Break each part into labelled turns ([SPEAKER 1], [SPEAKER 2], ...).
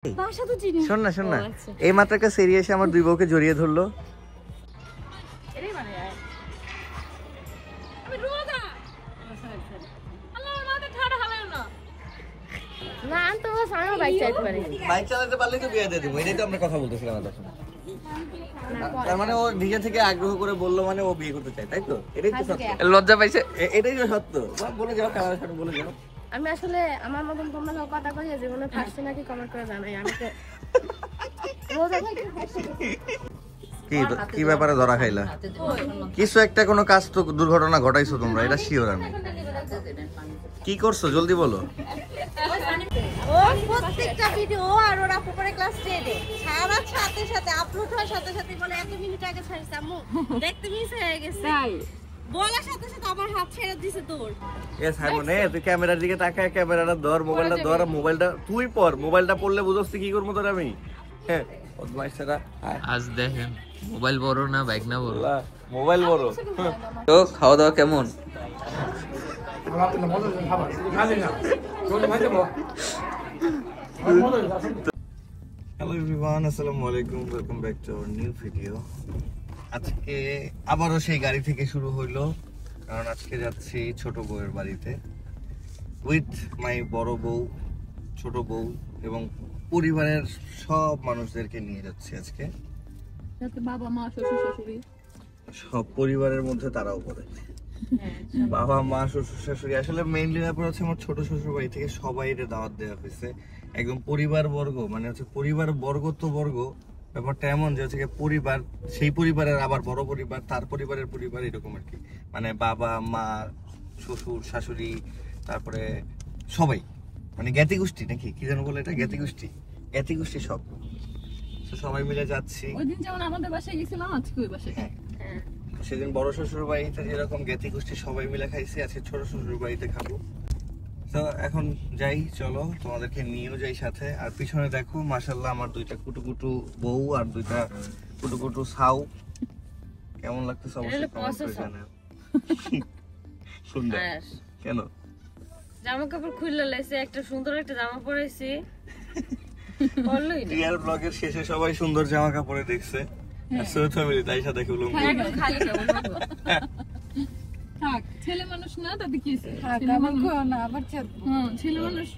[SPEAKER 1] শোন না এই মাত্র একটা সেরি এসে আমার দুই বউকে জড়িয়ে ধরলো। বাইক চালাতে পারলে তো বিয়ে দিয়ে দেবো, এটাই তো আমরা কথা বলতেছিলাম। তার মানে ও নিজে থেকে আগ্রহ করে বললো, মানে ও বিয়ে করতে চায়, তাই তো? এটাই তো সত্য। লজ্জা পাইছে, এটাই তো সত্য। বলে যাও, ক্যামেরার সামনে বলে যাও।
[SPEAKER 2] আমি আসলে আমার মতন তোমরা কথা কই জীবনে ফার্স্টে নাকি কমেন্ট করে জানাই আমি তো
[SPEAKER 1] কি ব্যাপারে ধরা খাইলা? কিছু একটা কোনো কাজ তো দুর্ঘটনা ঘটাইছো তোমরা, এটা শিওর। আমি কি করছো জলদি বলো।
[SPEAKER 3] ও প্রত্যেকটা ভিডিও আর ওরা পুরো ক্লাস 10 এ ছাড়ার সাথে সাথে আপলোড হওয়ার সাথে সাথে বলে এত মিনিট আগে ছাড়ছি আম্মু দেখতে মিস হয়ে গেছে। তাই বলার সাথে সাথে আমার হাত ছেড়ে দিছে তোর।
[SPEAKER 1] এ সাইমনে তুই ক্যামেরার দিকে তাকায়, ক্যামেরাটা ধর, মোবাইলটা ধর, মোবাইলটা তুই পর, মোবাইলটা পড়লে বুঝছস কি করব তোর আমি। হ্যাঁ বদমাইশরা আজ দেখেন মোবাইল বড় না বাইক না বড়, মোবাইল বড়। তো খাওয়া দাওয়া কেমন? হ্যালো এভরিওয়ান, আসসালামু আলাইকুম, welcome back to our new video. আজকে আবারও সেই গাড়ি থেকে শুরু হইলো, কারণ আজকে যাচ্ছি ছোট বউয়ের বাড়িতে উইথ মাই বড় বউ, ছোট বউ এবং পরিবারের সব মানুষদেরকে নিয়ে যাচ্ছি আজকে।
[SPEAKER 2] বাবা মা শ্বশুর শাশুড়ি
[SPEAKER 1] সব পরিবারের মধ্যে তারাও পড়ে, বাবা মা শ্বশুর শাশুড়ি। আসলে মেইনলি ব্যাপার হচ্ছে আমার ছোট শ্বশুর বাড়ি থেকে সবাই দাওয়াত দেওয়া হয়েছে, একদম পরিবার বর্গ, মানে হচ্ছে পরিবার বর্গ তো বর্গ। ব্যাপারটা এমন যে হচ্ছে পরিবার, সেই পরিবারের আবার বড় পরিবার, তার পরিবারের পরিবার, এরকম আর কি। মানে বাবা মা শ্বশুর শাশুড়ি, তারপরে সবাই, মানে জ্ঞাতি গোষ্ঠী নাকি কি যেন বলে এটা, জ্ঞাতি গোষ্ঠী সব। তো সবাই মিলে যাচ্ছি।
[SPEAKER 2] ওইদিন যেমন আমাদের বাসায় গেছিলাম, আজকে ওই বাসায়।
[SPEAKER 1] সেদিন বড় শ্বশুর বাড়িতে যেরকম জ্ঞাতি গোষ্ঠী সবাই মিলে খাইছি, আজকে ছোট শ্বশুর বাড়িতে খাবো। তো এখন যাই, চলো তোমাদেরকে নিয়েও যাই সাথে। আর পিছনে দেখো মাশাআল্লাহ আমার দুইটা কুটুকুটু বউ আর দুইটা কুটুকুটু ছাউ, কেমন লাগতেছে অবশ্যই কমেন্ট করে জানাও। সুন্দর কেন?
[SPEAKER 3] জামা কাপড় খুলে লাইছে, একটা সুন্দর একটা জামা পরাইছি।
[SPEAKER 1] রিয়েল ব্লগের শেষে সবাই সুন্দর জামা কাপড়ে দেখছে, আর সৈয়দ ফ্যামিলি তাই সাথে উলঙ্গ।
[SPEAKER 2] থাক, ছেলে মানুষ না তাতে কি আছে? থাক আমার কো না, আবার ছেলে মানুষ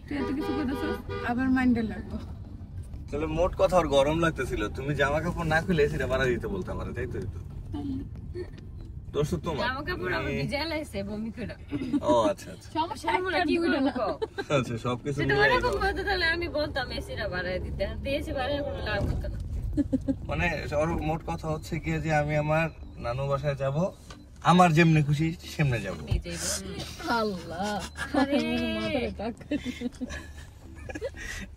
[SPEAKER 2] তুই এত কিছু কইতাছস, আবার মাইন্ডে লাগবে।
[SPEAKER 1] তাহলে মোট কথা ওর গরম লাগতেছিল, তুমি জামা কাপড় না খুলে সেটা বাড়া দিতে বলতে পারে, তাই তো? দোস্ত তোমার
[SPEAKER 3] জামা কাপড় আমি ভিজে লাইছে বমি করে।
[SPEAKER 1] ও আচ্ছা আচ্ছা,
[SPEAKER 3] সমস্যা কি হইলো না?
[SPEAKER 1] আচ্ছা সবকিছু
[SPEAKER 3] সেটা মানে কোন কথা, তাহলে আমি বলতাম এসিরা বাড়ায় দিতে, দিয়েছি বাড়ায় কোনো লাভ হতো না।
[SPEAKER 1] মানে ওর মোট কথা হচ্ছে কি যে আমি আমার নানু বাসায় যাব, আমার যেমনে খুশি সেমনে যাব।
[SPEAKER 2] আল্লাহ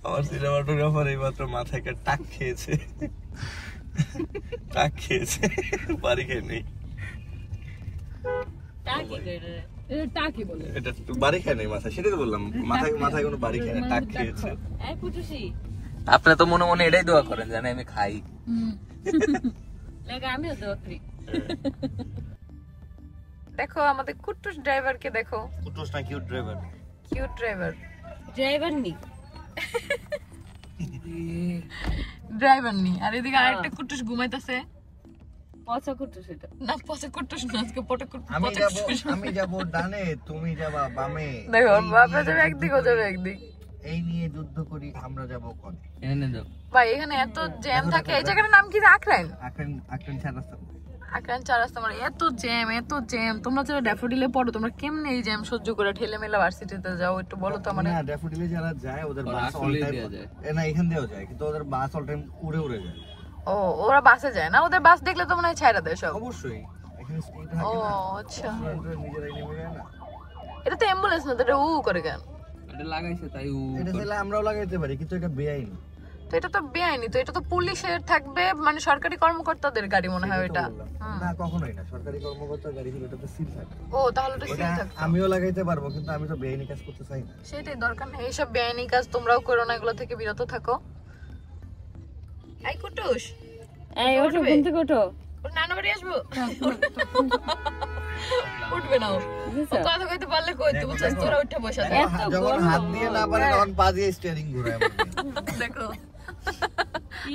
[SPEAKER 1] আমার সিনেমাটোগ্রাফার এইমাত্র মাথায় একটা টাক খেয়েছে, বাড়ি খেয়ে নেই।
[SPEAKER 2] টাকি বলে
[SPEAKER 1] এটা বাড়ি খেয়ে নেই মাথায়, সেটাই তো বললাম, মাথায় কোনো বাড়ি খেয়ে টাক খেয়েছে।
[SPEAKER 4] আপনি তো মনে মনে এটাই দোয়া করেন জানেন আমি খাই।
[SPEAKER 3] আমিও দোয়া করি।
[SPEAKER 2] দেখো আমাদের কুট্টুস ড্রাইভারকে দেখো,
[SPEAKER 1] কুটুস না কিউট ড্রাইভার,
[SPEAKER 2] কিউট ড্রাইভার
[SPEAKER 3] নি
[SPEAKER 2] ড্রাইভার নি। আর এদিকে আরেকটা কুট্টুস ঘুমাইতেছে।
[SPEAKER 3] পচা কুট্টুস এটা
[SPEAKER 2] না, পচা কুট্টুস না, আজকে পটা কুট্টুস।
[SPEAKER 1] আমি যাব ডানে, তুমি যাবা বামে,
[SPEAKER 2] দেখো বাবা যাবে একদিক, ও যাবে একদিক,
[SPEAKER 1] এই নিয়ে যুদ্ধ করি আমরা যাব কোনে।
[SPEAKER 4] এনে দাও
[SPEAKER 2] ভাই এখানে এত জ্যাম থাকে। এই জায়গাটার নাম কি? আখরাইন চার রাস্তা। মানে এত জ্যাম। তোমরা যারা ড্যাফোডিলে পড়ো, তোমরা কেমনে এই জ্যাম সহ্য করে ঠেলে মেলা ভার্সিটিতে যাও একটু বলো তো আমারে।
[SPEAKER 1] না ড্যাফোডিলে যারা যায় ওদের বাস অল টাইম না, এখান দিয়েও যায়, কিন্তু ওদের বাস অল টাইম উড়ে যায়।
[SPEAKER 2] ও ওরা বাসে যায় না? ওদের বাস দেখলে তো মনে হয় ছাইড়া দেয় সব।
[SPEAKER 1] অবশ্যই এখানে স্পিড থাকে
[SPEAKER 2] ও
[SPEAKER 1] না।
[SPEAKER 2] আচ্ছা,
[SPEAKER 1] নিজেরাই নেমে যায় না।
[SPEAKER 2] এটা তো অ্যাম্বুলেন্স না, এটা করে কেন?
[SPEAKER 4] এটা লাগাইছে তাই
[SPEAKER 1] এটা দিলে আমরাও লাগাইতে পারি, কিন্তু এটা বেআইনি।
[SPEAKER 2] তো এটা তো বেআইনি, তো এটা তো পুলিশের থাকবে, মানে সরকারি কর্মকর্তাদের গাড়ি মনে হয় এটা।
[SPEAKER 1] না কখনোই না, সরকারি কর্মকর্তার গাড়ি হলে এটা তো সিল থাকে।
[SPEAKER 2] ও তাহলে তো সিল থাকে।
[SPEAKER 1] আমিও লাগাইতে পারবো, কিন্তু আমি তো বেআইনি কাজ করতে চাই না।
[SPEAKER 2] সেটাই দরকার নেই, এইসব বেআইনি কাজ তোমরাও করো না, এগুলো থেকে বিরত থাকো। এই কুটুস,
[SPEAKER 3] এই ওঠো, ঘুম থেকে ওঠো।
[SPEAKER 2] ওর নানা বাড়ি আসবো। উঠবে না ও কথা কইতে পারলে কই তুই বুঝছিস তোরা উঠে বসে যা
[SPEAKER 1] যখন হাত দিয়ে না পারে তখন পা দিয়ে স্টিয়ারিং ঘোরায়
[SPEAKER 2] দেখো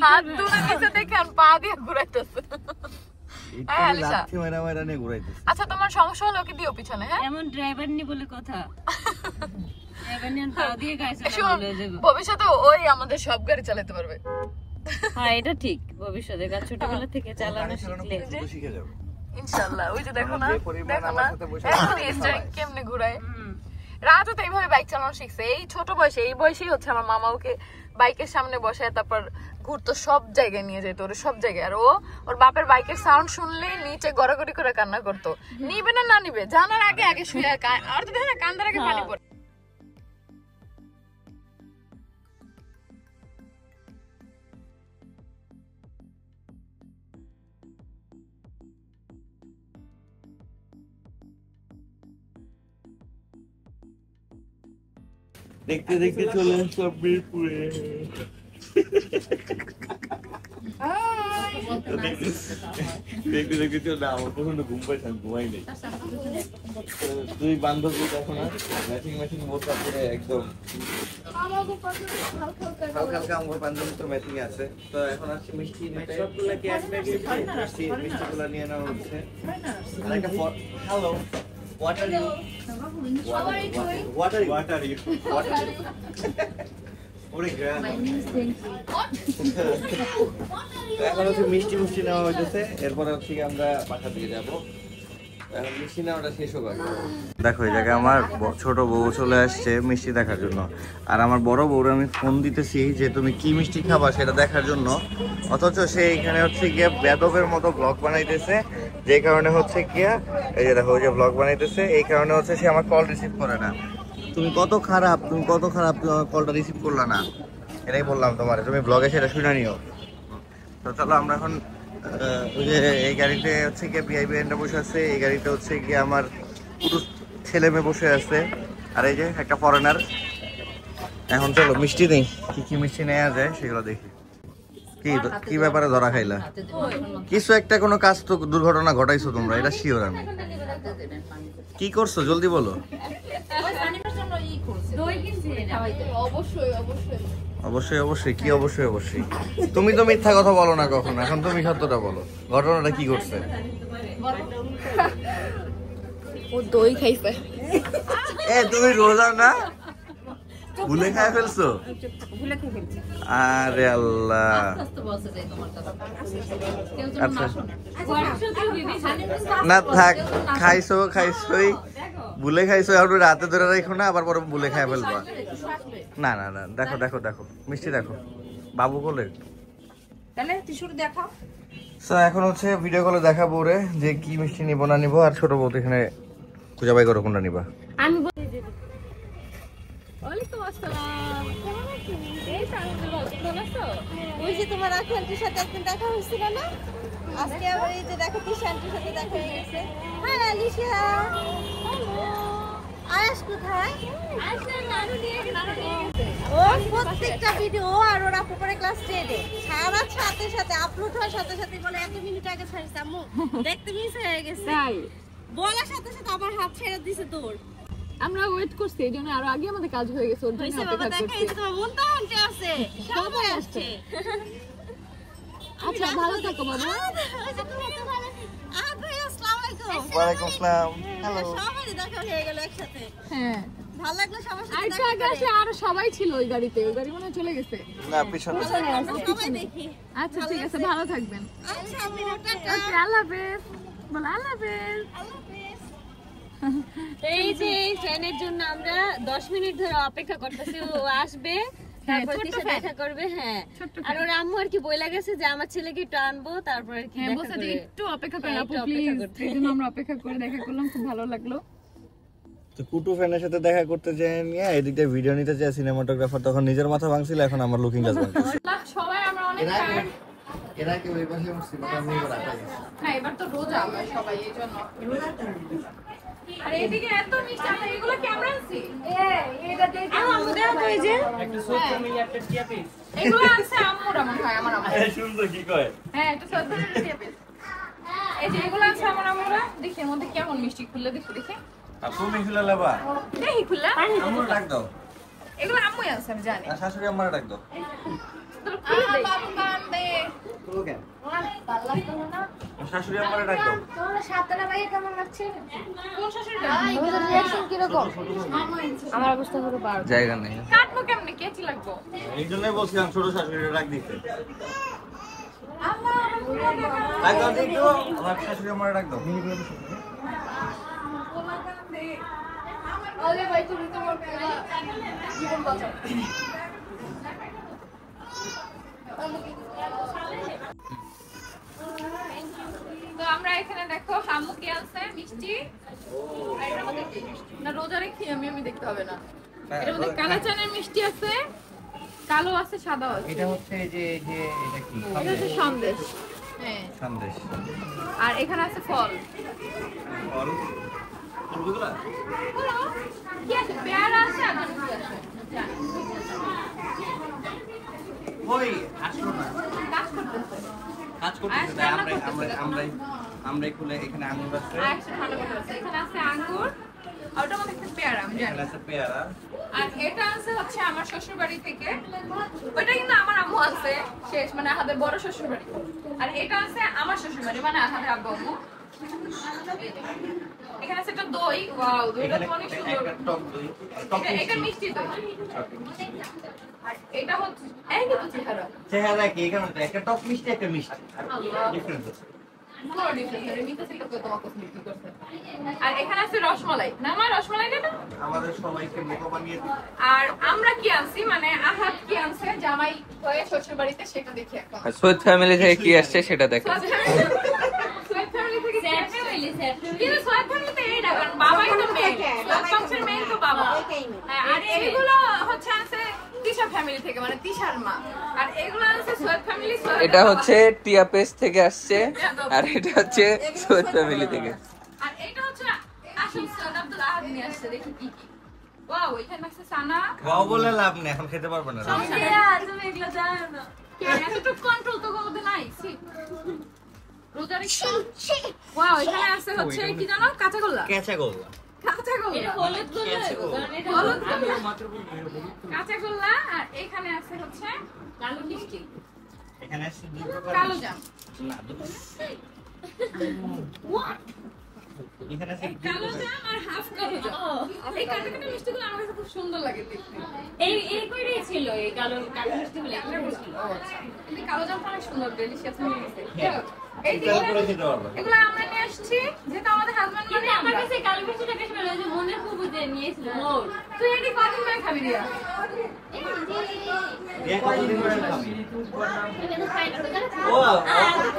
[SPEAKER 2] হাত দুটো নিচে দেখে আর পা দিয়ে ঘুরাইতেছে আচ্ছা তোমার সমস্যা হলো কি দিও পিছনে হ্যাঁ
[SPEAKER 3] এমন ড্রাইভার নি বলে কথা ড্রাইভার নি পা দিয়ে গাইছে বলে যাবে
[SPEAKER 2] ভবিষ্যতে ওই আমাদের সব গাড়ি চালাতে পারবে
[SPEAKER 3] হ্যাঁ এটা ঠিক ভবিষ্যতে গাছ ছোটবেলা থেকে চালানো শিখলে
[SPEAKER 2] ইনশাআল্লাহ ওই যে দেখো না এখন স্টারিং কেমনে ঘুরায় রাজু তো এইভাবে বাইক চালানো শিখছে এই ছোট বয়সে এই বয়সেই হচ্ছে আমার মামা ওকে বাইকের সামনে বসে তারপর ঘুরতো সব জায়গায় নিয়ে যেত ওরে সব জায়গায় আর ও ওর বাপের বাইকের সাউন্ড শুনলেই নিচে গড়াগড়ি করে কান্না করতো নিবে না না নিবে জানার আগে আগে শুয়ে আর তো দেখে না কান্দার আগে পানি পড়ে
[SPEAKER 1] দেখতে দেখতে চলে আসলাম মিরপুরে দেখতে দেখতে চলে আমার প্রচন্ড ঘুম পাইছে আমি ঘুমাই নেই তুই বান্ধবী দেখো না ম্যাচিং ম্যাচিং বোরকা পরে একদম হালকা হালকা আমার বান্ধবী তো ম্যাচিং আছে তো এখন আসছে মিষ্টি নিতে মিষ্টিগুলো নিয়ে নেওয়া হচ্ছে আর একটা hello What are you? What are you? What are you? What are you? ওরে গ্রাম এখন হচ্ছে মিষ্টি মিষ্টি নেওয়া হইতেছে এরপরে হচ্ছে আমরা বাসা দিয়ে যাবো এখন মিষ্টি নেওয়াটা শেষ হোক দেখো এই জায়গায় আমার ছোট বউ চলে আসছে মিষ্টি দেখার জন্য আর আমার বড় বউরে আমি ফোন দিতেছি যে তুমি কি মিষ্টি খাবা সেটা দেখার জন্য অথচ সে এখানে হচ্ছে গিয়ে বেদবের মতো ব্লগ বানাইতেছে যে কারণে হচ্ছে গিয়া এই যে দেখো ওই যে ব্লগ বানাইতেছে এই কারণে হচ্ছে সে আমার কল রিসিভ করে না তুমি কত খারাপ তুমি আমার কলটা রিসিভ করলা না এটাই বললাম তোমার তুমি ব্লগে সেটা শুনে নিও তো চলো আমরা এখন ওই যে এই গাড়িতে হচ্ছে গিয়ে ভিআইপি এন্ডে বসে আছে এই গাড়িতে হচ্ছে গিয়ে আমার পুরুষ ছেলে মেয়ে বসে আছে আর এই যে একটা ফরেনার এখন চলো মিষ্টি নেই কি কি মিষ্টি নেওয়া যায় সেগুলো দেখি কি ব্যাপারে ধরা খাইলা কিছু একটা কোনো কাজ তো দুর্ঘটনা ঘটাইছো তোমরা এটা শিওর আমি কি করছো জলদি বলো অবশ্যই অবশ্যই কি অবশ্যই অবশ্যই তুমি তো মিথ্যা কথা বলো না কখনো এখন তুমি সত্যটা বলো ঘটনাটা কি করছে
[SPEAKER 2] ও দই খাইছে
[SPEAKER 1] তুমি রোজা না ভুলে খাই ফেলছো আরে আল্লাহ আচ্ছা না থাক খাইছোই ভুলে খাইছো আর রাতে ধরে রাখো না আবার পরে ভুলে খাই ফেলবা না না না দেখো দেখো দেখো মিষ্টি দেখো বাবু বলে এখন হচ্ছে ভিডিও কলে দেখাবো রে যে কি মিষ্টি নিবো না নিবো আর ছোট বউ এখানে খুঁজে বাই করো কোনটা নিবা
[SPEAKER 3] ওই যে তোমার আন্টির সাথে একদিন দেখা হয়েছিল না আজকে আবার এই যে দেখো তিশা আন্টির সাথে দেখা হয়ে গেছে হাই আলিশা আয়াস কোথায় ও প্রত্যেকটা ভিডিও আর ওর আপু পরে ক্লাস 10 এ সারা সাথে সাথে আপলোড হওয়ার সাথে সাথে বলে এত মিনিট আগে ছাড়ছে আম্মু দেখতে মিস হয়ে গেছে তাই বলার সাথে সাথে আমার হাত ছেড়ে দিছে তোর
[SPEAKER 2] আমরা ওয়েট করছি এইজন্য আরো আগে আমাদের কাজ হয়ে গেছে ওর জন্য অপেক্ষা করছি
[SPEAKER 3] তোমার মন তো আনতে আছে সবাই আসছে
[SPEAKER 2] আচ্ছা ভালো থাকো বাবা
[SPEAKER 3] আসসালামু আলাইকুম
[SPEAKER 1] ওয়ালাইকুম আসসালাম হ্যালো
[SPEAKER 3] সবাই দেখা হয়ে গেল একসাথে
[SPEAKER 2] হ্যাঁ
[SPEAKER 3] ভালো লাগলো সবার সাথে
[SPEAKER 2] আচ্ছা আগে আসলে আর সবাই ছিল ওই গাড়িতে ওই গাড়ি মনে চলে গেছে
[SPEAKER 1] না পিছনে
[SPEAKER 3] সবাই দেখি
[SPEAKER 2] আচ্ছা ঠিক আছে ভালো থাকবেন
[SPEAKER 3] আচ্ছা আমি টাটা
[SPEAKER 2] ওকে আল্লাহ হাফেজ বল আল্লাহ হাফেজ
[SPEAKER 3] এই যে ট্রেনের জন্য আমরা 10 মিনিট ধরে অপেক্ষা করতেছি ও আসবে তারপর তিশা দেখা করবে হ্যাঁ আর ওর আম্মু আর কি বইলা গেছে যে আমার ছেলেকে একটু আনবো তারপর আর কি
[SPEAKER 2] হ্যাঁ
[SPEAKER 3] দেখা
[SPEAKER 2] বসে
[SPEAKER 3] করবে
[SPEAKER 2] একটু অপেক্ষা করেন আপু প্লিজ এইজন্য আমরা অপেক্ষা করে দেখা করলাম খুব ভালো লাগলো
[SPEAKER 1] তো কুটু ফ্যানের সাথে দেখা করতে যাই নিয়ে এদিকে ভিডিও নিতে চাই সিনেমাটোগ্রাফার তখন নিজের মাথা ভাঙছিল এখন আমার লুকিং গ্লাস ভাঙতেছে
[SPEAKER 2] সবাই আমরা অনেক টায়ার্ড
[SPEAKER 1] এরা কি ওই পাশে বসছিল আমি এবার আটা গেছি
[SPEAKER 2] না এবার তো রোজা আমরা সবাই এইজন্য আর এদিকে এত মিষ্টি আমরা এগুলো ক্যামেরা আনছি এটা দেখে
[SPEAKER 3] আমাদের কই যে
[SPEAKER 5] একটা ছোট্ট মিনি একটা টিয়া পিস
[SPEAKER 2] এগুলো আনছে আম্মুরা মনে হয় আমার আম্মু
[SPEAKER 1] শুনছো কি কয়
[SPEAKER 2] হ্যাঁ এটা সত্যি টিয়া পিস এই যে এগুলো আছে আমার আমরা দেখি এর মধ্যে কেমন মিষ্টি খুললে দেখি
[SPEAKER 1] তুমি খুলে লেবা
[SPEAKER 2] দেখি খুললে
[SPEAKER 1] আমার ডাক দাও
[SPEAKER 2] এগুলো আম্মুই আছে আমি জানি
[SPEAKER 1] আর শাশুড়ি আমার ডাক দাও
[SPEAKER 2] বাবু কান্দে
[SPEAKER 1] খুলো কেন শাশুড়ি আমার ডাক দাও
[SPEAKER 3] তোমার সাতটা ভাই কেমন লাগছে?
[SPEAKER 2] কোন শাশুড়িটা
[SPEAKER 3] তোমাদের রিঅ্যাকশন কি রকম? আমার অবস্থা হলো বার।
[SPEAKER 4] জায়গা নেই।
[SPEAKER 2] কাটবো কেমনে কেচি লাগবো
[SPEAKER 1] এই জন্যই বলছিলাম ছোট শাশুড়ি ডাক দিতে ডাক দাও দেখো আমার শাশুড়ি আমার ডাক দাও
[SPEAKER 2] আরে ভাই তুমি তোমার জীবন বাঁচাও তো আমরা এখানে দেখো আম্মু কি আছে মিষ্টি আর এটার মধ্যে কি না রোজা রেখে আমি দেখতে হবে না এর মধ্যে কালো চালের মিষ্টি আছে কালো আছে সাদা আছে
[SPEAKER 1] এটা হচ্ছে যে এটা কি
[SPEAKER 2] এটা হচ্ছে সন্দেশ হ্যাঁ
[SPEAKER 1] সন্দেশ
[SPEAKER 2] আর এখানে আছে ফল
[SPEAKER 1] ফল ফুলগুলা
[SPEAKER 2] কি আছে পেয়ারা আছে আর কি আছে
[SPEAKER 1] ওই আসলো না
[SPEAKER 2] কাজ করতেছে
[SPEAKER 1] কাজ করতেছে তাই আমরা খুলে এখানে আঙুর আছে
[SPEAKER 2] ভালো কথা আছে এখানে আছে আঙ্গুর আর ওটার মধ্যে একটা পেয়ারা আমি জানি
[SPEAKER 1] এখানে আছে পেয়ারা
[SPEAKER 2] আর এটা আছে হচ্ছে আমার শ্বশুর বাড়ি থেকে ওটা কিন্তু আমার আম্মু আছে শেষ মানে আমাদের বড় শ্বশুর বাড়ি আর এটা আছে আমার শ্বশুর বাড়ি মানে আমাদের আব্বু আম্মু এখানে আছে একটা দই ওয়াও দইটা তো অনেক সুন্দর
[SPEAKER 1] একটা টক দই টক
[SPEAKER 2] এটা মিষ্টি দই আর এটা হচ্ছে এই তো চেহারা
[SPEAKER 1] কি এখানে একটা টক মিষ্টি একটা মিষ্টি ডিফারেন্স আছে
[SPEAKER 2] পুরো ডিফারেন্স আর মিটা থেকে তো তোমাকে মিষ্টি করতে আর এখানে আছে রসমালাই না আমার রসমালাই না
[SPEAKER 1] আমাদের সবাইকে বোকা বানিয়ে দিই
[SPEAKER 2] আর আমরা কি আনছি মানে আহাত কি আনছে জামাই হয়ে শ্বশুর বাড়িতে সেটা দেখি এখন
[SPEAKER 4] আর সৈয়দ ফ্যামিলি থেকে কি আসছে সেটা দেখো।
[SPEAKER 2] সোয়েট ফ্যামিলি থেকে স্যার ফ্যামিলি কিন্তু সোয়েট ফ্যামিলিতে এই না কারণ বাবাই তো মেইন সোয়েট মেইন তো বাবা হ্যাঁ আর এগুলো হচ্ছে আছে তিশা ফ্যামিলি থেকে মানে তিশার মা আর এগুলো আছে সোয়েট ফ্যামিলি
[SPEAKER 4] এটা হচ্ছে টিয়া পেজ থেকে আসছে আর এটা হচ্ছে সৈয়দ ফ্যামিলি থেকে।
[SPEAKER 2] আর এটা হচ্ছে আসল সৈয়দ আব্দুল আহাদ নিয়ে আসছে দেখি কি কি ওয়াও এখানে আছে সানা
[SPEAKER 1] খাও বলে লাভ নেই এখন খেতে পারবে না
[SPEAKER 2] তুমি এগুলো জানো না এতটুকু কন্ট্রোল তো কোনোদিন নাই রোজা রেখে ওয়াও এখানে আছে হচ্ছে কি জানো কাঁচা গোল্লা
[SPEAKER 1] কেঁচা গোল্লা
[SPEAKER 2] কাঁচা গোল্লা হলুদ গোল্লা কাঁচা গোল্লা আর এখানে আছে হচ্ছে কালো মিষ্টি
[SPEAKER 1] এখানে আছে দুই প্রকার
[SPEAKER 2] কালো জাম
[SPEAKER 1] না এখানে আছে
[SPEAKER 2] কালো জাম আর হাফ কালো জাম এই কাঁচা কাঁচা মিষ্টিগুলো আমার কাছে খুব সুন্দর লাগে দেখতে
[SPEAKER 6] এই কইরে ছিল এই কালো মিষ্টিগুলো এগুলো ছিল
[SPEAKER 2] কিন্তু কালো জামটা অনেক সুন্দর ডেলিশিয়াস হয়ে গেছে এই
[SPEAKER 1] এটা করে খেতে পারবে
[SPEAKER 2] এগুলো আমরা নিয়ে আসছি যেটা আমাদের হাজবেন্ড মানে
[SPEAKER 6] আমার কাছে কালো মিষ্টিটা বেশ ভালো লাগে মনে খুব যে নিয়েছিল মোর
[SPEAKER 2] তুই এটি কত করে খাবি দিয়া
[SPEAKER 1] এ কতদিন ধরে খাবি
[SPEAKER 6] এটা খাই না
[SPEAKER 1] ও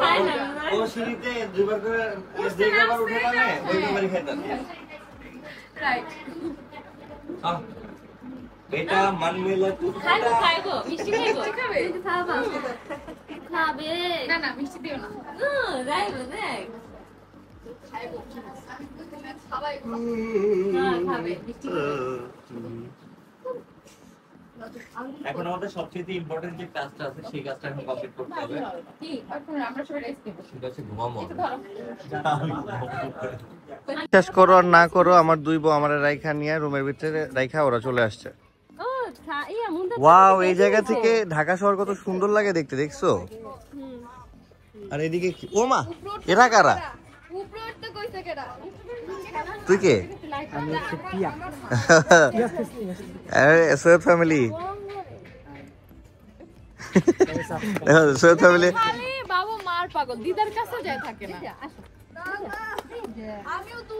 [SPEAKER 6] খাই না
[SPEAKER 1] ও সিঁড়িতে দুবার করে দুইবার উঠে নামে ওইবারই খেতাম
[SPEAKER 2] রাইট
[SPEAKER 1] এটা মান মেলা
[SPEAKER 6] খাইবো মিষ্টি খাইবো
[SPEAKER 2] খাবে
[SPEAKER 6] খাবে
[SPEAKER 2] না না মিষ্টি দিও না
[SPEAKER 6] যাইবো দেখ
[SPEAKER 2] খাইবো সবাই
[SPEAKER 6] খাবে মিষ্টি
[SPEAKER 1] এখন আমাদের সবচেয়ে ইম্পর্টেন্ট যে কাজটা আছে সেই কাজটা এখন কমপ্লিট করতে হবে
[SPEAKER 2] কি এখন আমরা সবাই রেস্ট নেব
[SPEAKER 1] সেটা হচ্ছে ঘুমাবো
[SPEAKER 2] এটা ধরো
[SPEAKER 1] বিশ্বাস করো আর না করো আমার দুই বউ আমার রাইখা নিয়ে রুমের ভিতরে রাইখা ওরা চলে আসছে
[SPEAKER 6] ও ইয়া মুন্ডা
[SPEAKER 1] ওয়াও এই জায়গা থেকে ঢাকা শহর কত সুন্দর লাগে দেখতে দেখছো আর এদিকে কি ও মা এরা কারা
[SPEAKER 2] উপরে উঠতে কইছে কেডা
[SPEAKER 1] তুই কে সৈয়দ ফ্যামিলি সৈয়দ ফ্যামিলি
[SPEAKER 2] খালি বাবা মার পাগল দিদার কাছে যায় থাকে না আমিও তো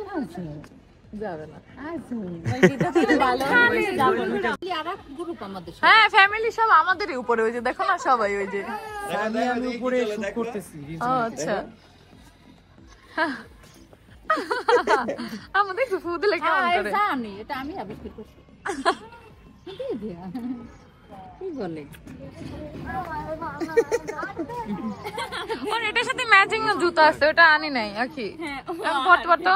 [SPEAKER 2] যাবে না হ্যাঁ ফ্যামিলি সব আমাদেরই উপরে ওই যে দেখো না সবাই ওই যে
[SPEAKER 5] আমি উপরে শুট করতেছি
[SPEAKER 2] ও আচ্ছা আমাদের ফুফু দিলে কেমন করে
[SPEAKER 6] জানি এটা আমি আবিষ্কার করছি কি বলে
[SPEAKER 2] ওর এটার সাথে ম্যাচিং জুতো আছে ওটা আনি নাই আখি পড়তে পড়তো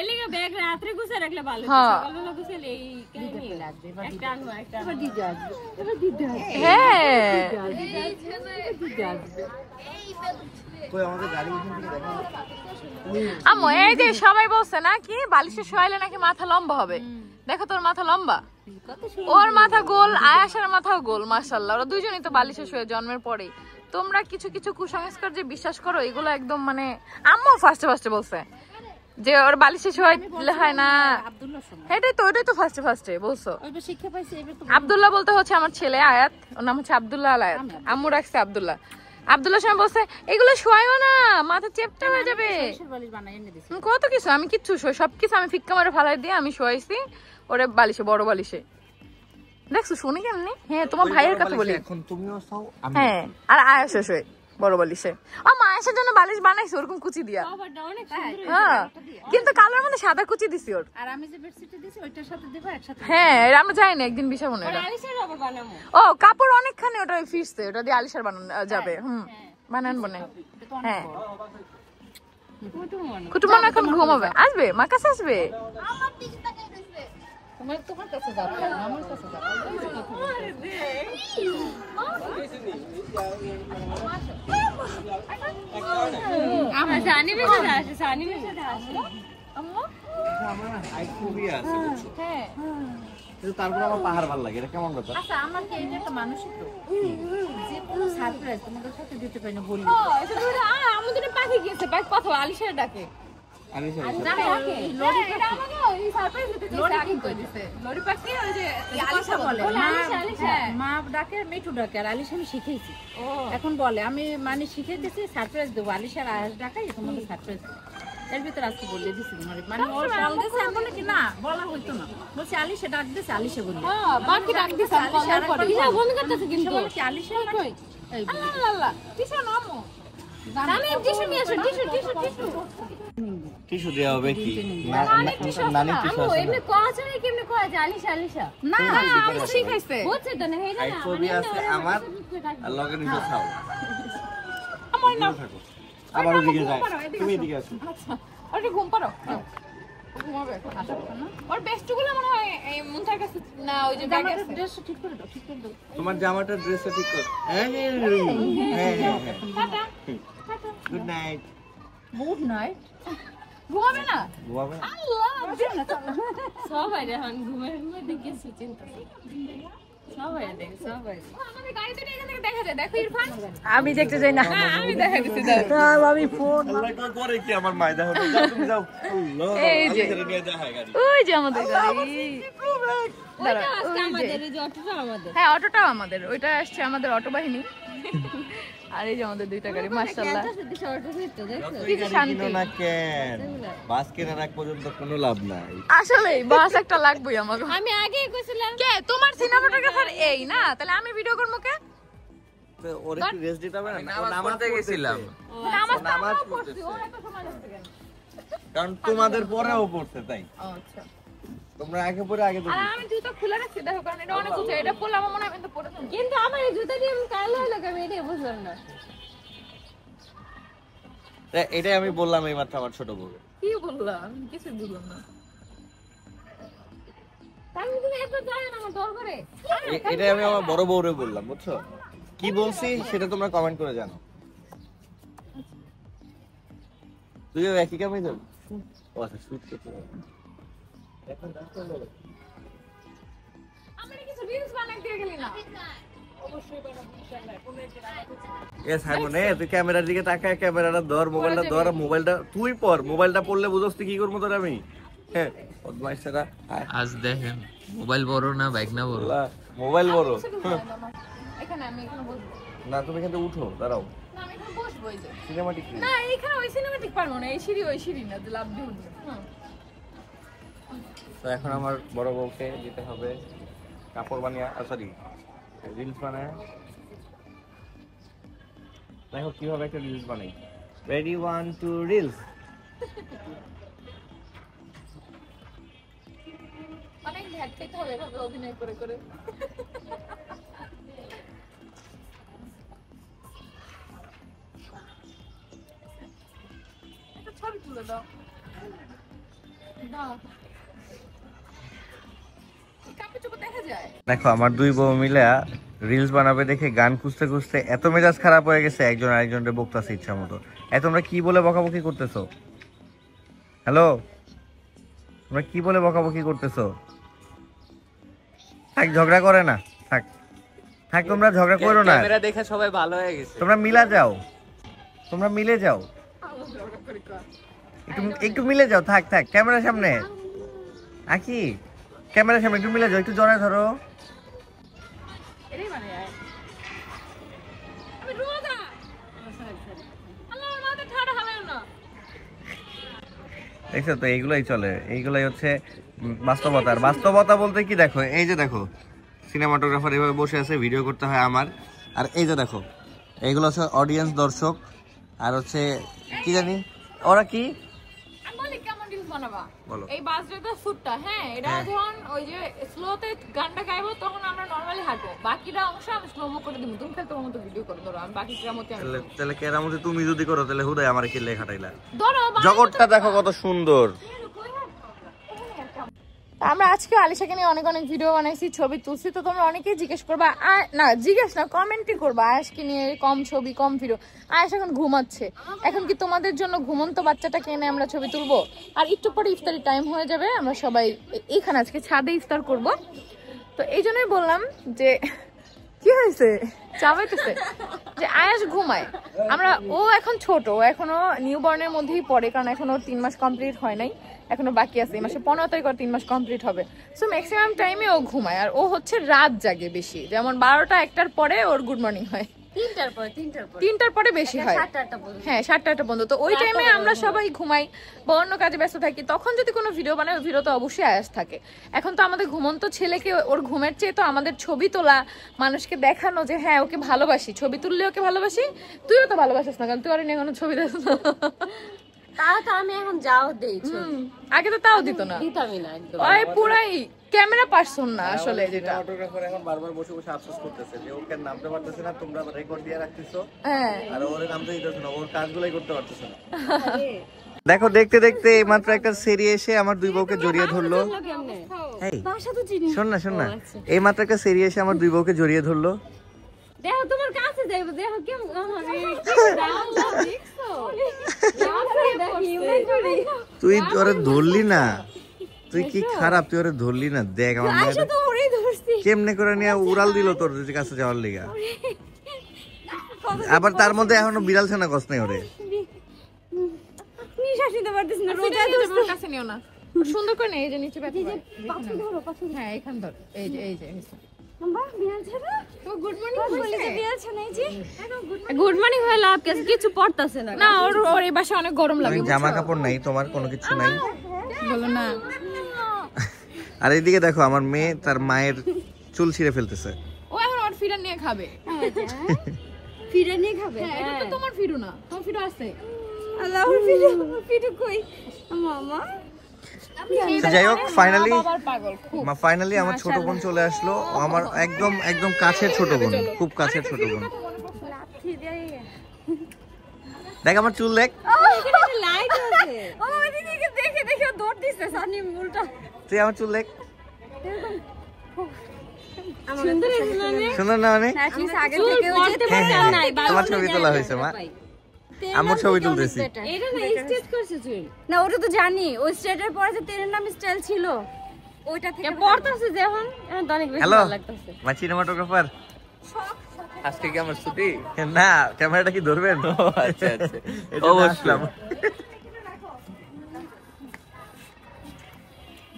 [SPEAKER 6] এলিগা ব্যাগ রাত্রে গুছে রাখলে ভালো
[SPEAKER 2] হ্যাঁ।
[SPEAKER 6] সকালবেলা গুছালে এই কাহিনী লাগবে একটা আনবো একটা
[SPEAKER 2] হ্যাঁ
[SPEAKER 1] কই আমাদের গাড়ি এখান থেকে দেখা
[SPEAKER 2] আম্মু এই যে সবাই বলছে না কি বালিশে শোয়াইলে নাকি মাথা লম্বা হবে, দেখো তোর মাথা লম্বা, ওর মাথা গোল, আয়াসের মাথাও গোল, মাশাআল্লাহ। ওরা দুইজনই তো বালিশে শুয়ে জন্মের পরেই। তোমরা কিছু কিছু কুসংস্কার যে বিশ্বাস করো এগুলো একদম মানে আম্মু ফার্স্টে বলছে যে ওর বালিশে শোয়াইলে হয় না, এটাই তো ফার্স্টে বলছো। আব্দুল্লাহ বলতে হচ্ছে আমার ছেলে আয়াত, ওর নাম হচ্ছে আব্দুল্লাহ আল আয়াত, আম্মু রাখছে আব্দুল্লাহ। আব্দুল্লাহ সময় বলছে এগুলো শোয়াইও না, মাথা চেপটা হয়ে যাবে, কত কিছু। আমি কিচ্ছু শোয় সবকিছু আমি ফিক্কা মারে ফালাই দিয়ে আমি শোয়াইছি ওরে বালিশে, বড় বালিশে। দেখছো শুনি কেমনি? হ্যাঁ তোমার ভাইয়ের কথা বলি।
[SPEAKER 1] এখন তুমিও চাও আমি
[SPEAKER 2] হ্যাঁ আর আয়েশা শোয় বড় বালিশে। ও মা আয়েশার জন্য বালিশ বানাইছে ওরকম কুচি দিয়া, হ্যাঁ কিন্তু কালোর মধ্যে সাদা কুচি দিছি ওর।
[SPEAKER 6] আর আমি যে বেডশিট দিছি ওইটার সাথে দেব একসাথে।
[SPEAKER 2] হ্যাঁ আমরা যাই না একদিন বিশাবো না এটা।
[SPEAKER 6] আলিশার আবার বানাবো।
[SPEAKER 2] ও কাপড় অনেকখানি ওটা ফিরছে, ওটা দিয়ে আলিশার বানানো যাবে। বানান বনে। হ্যাঁ কুটুমান এখন ঘুমাবে, আসবে মা কাছে আসবে।
[SPEAKER 6] তোমার কাছে যাবো, আমার কাছে যাবো। আমরা জানি বেশি আসে, জানি বেশি আসে।
[SPEAKER 2] আম্মু
[SPEAKER 1] আমার হাইট খুবই আছে বুঝছো?
[SPEAKER 2] হ্যাঁ
[SPEAKER 1] কিন্তু তারপর আমার পাহাড় ভালো লাগে, এটা কেমন কথা?
[SPEAKER 6] আচ্ছা আমার কি এটা একটা মানসিক রোগ, যে কোনো সারপ্রাইজ তোমাদের সাথে দিতে পারি না বলি।
[SPEAKER 2] ও এটা তো আমাদের পাখি গিয়েছে, পাখি কথা আলিশার ডাকে।
[SPEAKER 1] আলিশা
[SPEAKER 2] লরি এটা আমাকে এই সারপ্রাইজ দিতে চাইছে, আগে কই দিছে লরি পাখি ওই যে
[SPEAKER 6] আলিশা বলে,
[SPEAKER 2] আলিশা
[SPEAKER 6] মা ডাকে আর মিঠু ডাকে, আর আলিশা আমি শিখেছি। এখন বলে আমি মানে শিখেতেছি সারপ্রাইজ দেবো, আলিশার আয়াস ডাকাই তোমাদের সারপ্রাইজ। এর ভিতরে আজকে বলে দিছি মানে ওর ফল দিছে, আমি বলে কি না বলা হইতো না, বলছি আলিশা ডাক দিছে, আলিশা বলি।
[SPEAKER 2] হ্যাঁ বাকি ডাক দিছে
[SPEAKER 6] আলিশার পরে
[SPEAKER 2] ইলা বন্ধ করতেছে কিন্তু
[SPEAKER 6] বলে কি আলিশা কই এই
[SPEAKER 2] আল্লাহ টিসু নামো জানি টিসু নিয়ে আসো, টিসু
[SPEAKER 1] টিস্যু দেওয়া হবে কি? নানি টিস্যু
[SPEAKER 6] আমু
[SPEAKER 1] আছে
[SPEAKER 6] এমনি কোয়াছে না কেমনে কোয়া যে আলিশা আলিশা
[SPEAKER 2] না আমি শিখাইছে
[SPEAKER 6] বুঝছে তো না হেইনা
[SPEAKER 1] হাইট ছবি আছে আমার আর লগে নিচে খাও।
[SPEAKER 2] আমার নাম
[SPEAKER 1] আবার ওদিকে যায়, তুমি এদিকে আসো।
[SPEAKER 2] আচ্ছা ওরে ঘুম পারো ঘুমাবে এখন ওর বেস্টগুলো মনে হয় এই মুন্তার কাছে না, ওই যে ব্যাগ আছে।
[SPEAKER 6] ড্রেস ঠিক করে দাও, ঠিক করে দাও।
[SPEAKER 1] তোমার জামাটার ড্রেসটা ঠিক কর। হ্যাঁ
[SPEAKER 2] tata
[SPEAKER 1] good night.
[SPEAKER 6] Good night.
[SPEAKER 2] ঘুমাবে না
[SPEAKER 1] ঘুমাবে না?
[SPEAKER 2] আল্লাহ
[SPEAKER 6] সবাই এখন ঘুমের দেখে চিন্তা সবাই দেখ সবাই
[SPEAKER 2] আমাদের গাড়িতে এখান থেকে দেখা যায়, দেখো ইরফান। আমি দেখতে যাই না, আমি দেখা দিতে যাই।
[SPEAKER 5] আমি ফোন
[SPEAKER 1] আল্লাহ করে কি আমার মাই দেখো, তুমি যাও। আল্লাহ
[SPEAKER 2] এই যে
[SPEAKER 1] আমি নিয়ে যা হয় গাড়ি।
[SPEAKER 2] ওই যে আমাদের গাড়ি দাঁড়া, ওই যে।
[SPEAKER 6] আমাদের এই যে অটোটা আমাদের।
[SPEAKER 2] হ্যাঁ অটোটাও আমাদের, ওইটা আসছে আমাদের অটো বাহিনী। আর এই যে আমাদের দুইটা গাড়ি মাশাআল্লাহ।
[SPEAKER 6] দিশা অটো হইতো দেখছো
[SPEAKER 1] যতই গাড়ি কিনো না কেন, বাস কেনার আগ পর্যন্ত কোনো লাভ নাই।
[SPEAKER 2] আসলে বাস একটা লাগবেই আমাকে।
[SPEAKER 6] আমি আগেই কইছিলাম
[SPEAKER 2] কে তোমার সিনেমাটোগ্রাফার এই না, তাহলে আমি ভিডিও করবো কে?
[SPEAKER 1] তো ওরে কি রেস্ট দিতে হবে না?
[SPEAKER 4] নামাজ পড়তে গেছিলাম।
[SPEAKER 1] নামাজ পড়তেছে। কারণ তোমাদের পরেও পড়তে তাই।
[SPEAKER 2] আচ্ছা
[SPEAKER 1] তোমরা আগে পরে আগে তো
[SPEAKER 2] আর আমি জুতো খুলে রাখছি দেখো, কারণ এটা অনেক উঁচু, এটা পরলে আমার মনে হয় আমি তো পরে থাকবো।
[SPEAKER 6] কিন্তু আমার এই জুতা দিয়ে আমি কালো লাগে, আমি এটাই বুঝলাম না।
[SPEAKER 1] এটাই আমি বললাম এই মাত্র আমার ছোট বউ।
[SPEAKER 2] কি বললাম আমি কিছু বুঝলাম না।
[SPEAKER 6] আমি তুমি এত জানো না আমার দর করে।
[SPEAKER 1] এটাই আমি আমার বড় বউরে বললাম, বুঝছো? কি বলছি সেটা তোমরা কমেন্ট করে জানো। তুইও একই কামই যাবি? ও আচ্ছা শুট করতে হবে।
[SPEAKER 2] আমি কিছু রিলস বানাই দিয়ে গেলি না।
[SPEAKER 1] এ সাইমনে তুই ক্যামেরার দিকে তাকায়, ক্যামেরাটা ধর, মোবাইলটা ধর, মোবাইলটা তুই পর, মোবাইলটা পড়লে বুঝছ তুই কি করবো তোর আমি। হ্যাঁ বদমাইশরা
[SPEAKER 4] আজ দেখেন মোবাইল বড় না বাইক না বড়।
[SPEAKER 1] মোবাইল বড়।
[SPEAKER 2] এখানে আমি এখানে বসবো
[SPEAKER 1] না তুমি এখান থেকে উঠো, দাঁড়াও।
[SPEAKER 2] না, আমি এখানে বসবো এই যে।
[SPEAKER 1] সিনেমাটিক
[SPEAKER 2] না এখানে ওই সিনেমাটিক পারবো না, এই সিঁড়ি ওই সিঁড়ি না যে লাভ দিয়ে উঠবো।
[SPEAKER 1] তো এখন আমার বড় বউকে যেতে হবে কাপড় বানিয়ে, সরি রিলস বানায়। দেখো কিভাবে একটা রিলস বানাই। Ready 1 2 reels.
[SPEAKER 2] অনেক ভ্যাট খেতে হবে এভাবে অভিনয় করে করে। একটা ছবি তুলে দাও। দাও। এই কাপড় চোপড় দেখা যায়।
[SPEAKER 1] দেখো আমার দুই বউ মিলে রিলস বানাবে দেখে গান খুঁজতে খুঁজতে এত মেজাজ খারাপ হয়ে গেছে, একজন আরেকজনের বকতাছে ইচ্ছা মতো। তোমরা কি বলে বকাবকি করতেছো? হ্যালো, তোমরা কি বলে বকাবকি করতেছো? থাক, ঝগড়া করে না, থাক থাক, তোমরা ঝগড়া করো না।
[SPEAKER 4] ক্যামেরা দেখে সবাই ভালো হয়ে গেছে।
[SPEAKER 1] তোমরা মিলা যাও, তোমরা মিলে যাও, একটু মিলে যাও। থাক থাক, ক্যামেরার সামনে আকি, ক্যামেরার সামনে একটু মিলে যাও, একটু জড়ায় ধরো। দেখছো তো, এইগুলাই চলে, এইগুলাই হচ্ছে বাস্তবতা। আর বাস্তবতা বলতে কি, দেখো এই যে দেখো সিনেমাটোগ্রাফার এভাবে বসে আছে, ভিডিও করতে হয় আমার। আর এই যে দেখো, এইগুলো হচ্ছে অডিয়েন্স, দর্শক। আর হচ্ছে কি জানি ওরা কি বলো,
[SPEAKER 2] এই বাজরের শুটটা, হ্যাঁ এটা যখন ওই যে স্লোতে গানটা গাইবো তখন আমরা নরমালি হাঁটবো, বাকিটা অংশ আমি স্লোমো করে দিব। তুমি খালি তোমার মতো ভিডিও করে ধরো, আমি বাকি কেরামতি আমি
[SPEAKER 1] তাহলে কেরামতি তুমি যদি করো তাহলে হুদাই আমার কি লেখা খাটাইলা।
[SPEAKER 2] ধরো।
[SPEAKER 1] জগৎটা দেখো কত সুন্দর।
[SPEAKER 2] আমরা আজকে আলিশাকে নিয়ে অনেক অনেক ভিডিও বানাইছি, ছবি তুলছি। তো তোমরা অনেকেই জিজ্ঞেস করবা, না জিজ্ঞেস না, কমেন্টই করবা আয়াসকে নিয়ে কম ছবি কম ভিডিও। আয়াস এখন ঘুমাচ্ছে, এখন কি তোমাদের জন্য ঘুমন্ত বাচ্চাটাকে এনে আমরা ছবি তুলবো? আর একটু পরে ইফতারি টাইম হয়ে যাবে, আমরা সবাই এখানে আজকে ছাদে ইফতার করব। তো এই জন্যই বললাম যে কি হয়েছে, চাবাইতেছে যে আয়াস ঘুমায়। আমরা, ও এখন ছোট, ও এখনো নিউ বর্নের মধ্যেই পড়ে, কারণ এখনো 3 মাস কমপ্লিট হয় নাই, এখনো বাকি আছে। এই মাসে 15 তারিখ 3 মাস কমপ্লিট হবে। সো ম্যাক্সিমাম টাইমে ও ঘুমায়। আর ও হচ্ছে রাত জাগে বেশি, যেমন 12টা 1টার পরে ওর গুড মর্নিং হয়, 3টার পরে বেশি হয়, হ্যাঁ 7টা পর্যন্ত। তো ওই টাইমে আমরা সবাই ঘুমাই বা অন্য কাজে ব্যস্ত থাকি। তখন যদি কোনো ভিডিও বানায়, ওই ভিডিও তো অবশ্যই আয়াস থাকে। এখন তো আমাদের ঘুমন্ত ছেলেকে, ওর ঘুমের চেয়ে তো আমাদের ছবি তোলা, মানুষকে দেখানো যে হ্যাঁ ওকে ভালোবাসি, ছবি তুললে ওকে ভালোবাসি। তুইও তো ভালোবাসিস না, কারণ তুই আর এখনো ছবি দেখ না।
[SPEAKER 3] তাও তো আমি এখন যাও দেইছো,
[SPEAKER 2] আগে তো তাও দিত না,
[SPEAKER 3] দিতামই না একদম।
[SPEAKER 2] ওই পুরাই ক্যামেরা পারসন না আসলে। যেটা
[SPEAKER 1] ফটোগ্রাফার এখন বারবার বসে বসে আফসোস করতেছে যে ওকে নামতে পারতেছে না, তোমরা রেকর্ড দিয়ে রাখতেছো,
[SPEAKER 2] হ্যাঁ
[SPEAKER 1] আর ওরে নামতে দিতেছ না, ওর কাজগুলাই করতে পারতেছ না। দেখো, দেখতে দেখতে এইমাত্র একটা সেরি এসে আমার দুই বউকে জড়িয়ে ধরলো। এই শোন না, শোন না, এইমাত্র একটা সেরি এসে আমার দুই বউকে জড়িয়ে ধরলো।
[SPEAKER 3] দেখো তোমার কাছে দেখো, দেখো কেমন
[SPEAKER 1] তুই ওরে ধরলি না, তুই কি খারাপ, তুই ওরে ধরলি না। দেখ আমার মেয়ে কেমনে করে নিয়ে উড়াল দিল তোর কাছে যাওয়ার লিগা। আবার তার মধ্যে এখনো বিড়াল ছানা কস নাই ওরে।
[SPEAKER 3] নিঃশ্বাস নিতে পারতেছ না, রোজা
[SPEAKER 2] তোমার কাছে নিও না, সুন্দর করে এই যে নিচে ব্যথা হয়। হ্যাঁ এখান ধর, এই যে এই যে
[SPEAKER 3] গুড মর্নিং হয়ে লাভ কিছু পড়তাছে না।
[SPEAKER 2] না, ওর এই বাসায় অনেক গরম লাগে।
[SPEAKER 1] জামা কাপড় নাই, তোমার কোনো কিছু নাই,
[SPEAKER 2] বলো না।
[SPEAKER 1] আর এইদিকে দেখো আমার মেয়ে তার মায়ের চুল ছিঁড়ে ফেলতেছে।
[SPEAKER 2] ও এখন ওর ফিডার নিয়ে খাবে।
[SPEAKER 3] ফিরে নিয়ে খাবে?
[SPEAKER 2] হ্যাঁ, এটা তো তোমার ফিডু না, তোমার ফিডু আছে।
[SPEAKER 3] আল্লাহর ফিরে, ফিরে কই মামা?
[SPEAKER 1] যাই হোক,
[SPEAKER 2] ফাইনালি
[SPEAKER 1] আমার ছোট বোন চলে আসলো। আমার একদম একদম কাছের ছোট বোন, খুব কাছের ছোট বোন। দেখ আমার চুল, দেখ
[SPEAKER 3] লাইট আছে। ও দিদিকে দেখে দেখে দৌড় দিছে সানি উল্টা।
[SPEAKER 1] তুই আমার চুল দেখ,
[SPEAKER 3] সুন্দর লাগে।
[SPEAKER 1] সুন্দর না মানে?
[SPEAKER 3] আগে থেকে ওই যে
[SPEAKER 1] তোমার ছবি তোলা হয়েছে মা, আমার ছবি তুলতেছি।
[SPEAKER 3] এটা না স্টেজ করছে চুল না, ওটা তো জানি। ওই স্টেজের পরে যে তেরের নাম স্টাইল ছিল, ওইটা থেকে পড়তাছে যখন অনেক বেশি
[SPEAKER 1] হ্যালো
[SPEAKER 3] ভালো লাগতেছে।
[SPEAKER 1] মা সিনেমাটোগ্রাফার,
[SPEAKER 4] আজকে কি আমার ছুটি?
[SPEAKER 1] না ক্যামেরাটা কি ধরবেন?
[SPEAKER 4] আচ্ছা আচ্ছা,
[SPEAKER 1] অবশ্যই।